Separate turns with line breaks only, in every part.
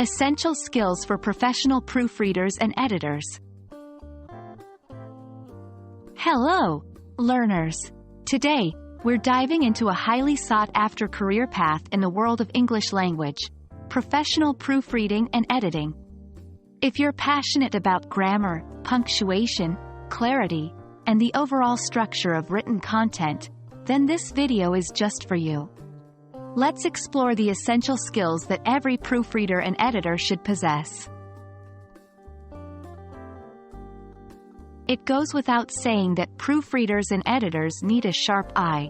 Essential skills for professional proofreaders and editors. Hello, learners. Today, we're diving into a highly sought-after career path in the world of English language: professional proofreading and editing. If you're passionate about grammar, punctuation, clarity, and the overall structure of written content, then this video is just for you. Let's explore the essential skills that every proofreader and editor should possess. It goes without saying that proofreaders and editors need a sharp eye.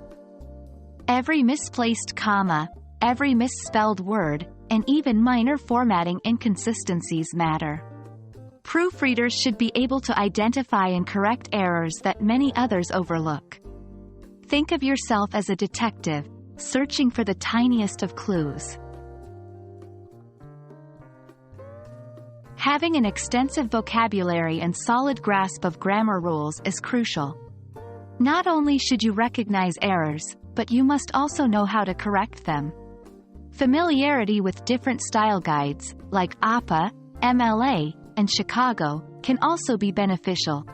Every misplaced comma, every misspelled word, and even minor formatting inconsistencies matter. Proofreaders should be able to identify and correct errors that many others overlook. Think of yourself as a detective, searching for the tiniest of clues. Having an extensive vocabulary and solid grasp of grammar rules is crucial. Not only should you recognize errors, but you must also know how to correct them. Familiarity with different style guides, like APA, MLA, and Chicago, can also be beneficial.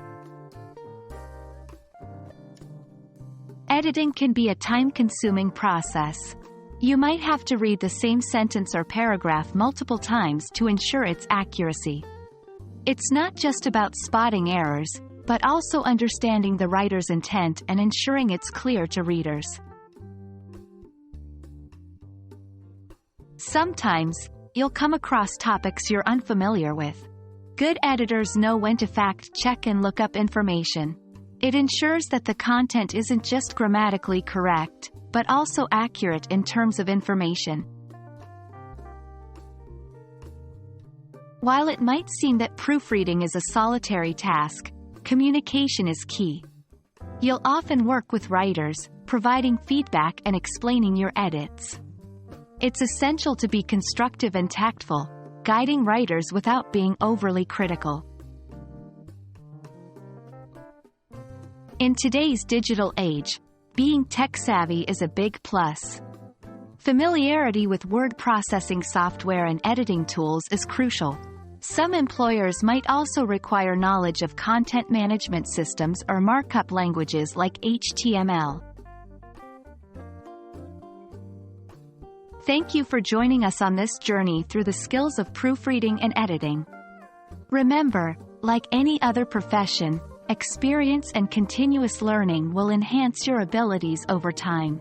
Editing can be a time-consuming process. You might have to read the same sentence or paragraph multiple times to ensure its accuracy. It's not just about spotting errors, but also understanding the writer's intent and ensuring it's clear to readers. Sometimes, you'll come across topics you're unfamiliar with. Good editors know when to fact-check and look up information. It ensures that the content isn't just grammatically correct, but also accurate in terms of information. While it might seem that proofreading is a solitary task, communication is key. You'll often work with writers, providing feedback and explaining your edits. It's essential to be constructive and tactful, guiding writers without being overly critical. In today's digital age, being tech-savvy is a big plus. Familiarity with word processing software and editing tools is crucial. Some employers might also require knowledge of content management systems or markup languages like HTML. Thank you for joining us on this journey through the skills of proofreading and editing. Remember, like any other profession, experience and continuous learning will enhance your abilities over time.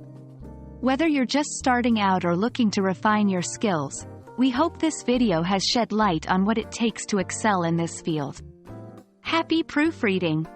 Whether you're just starting out or looking to refine your skills, we hope this video has shed light on what it takes to excel in this field. Happy proofreading!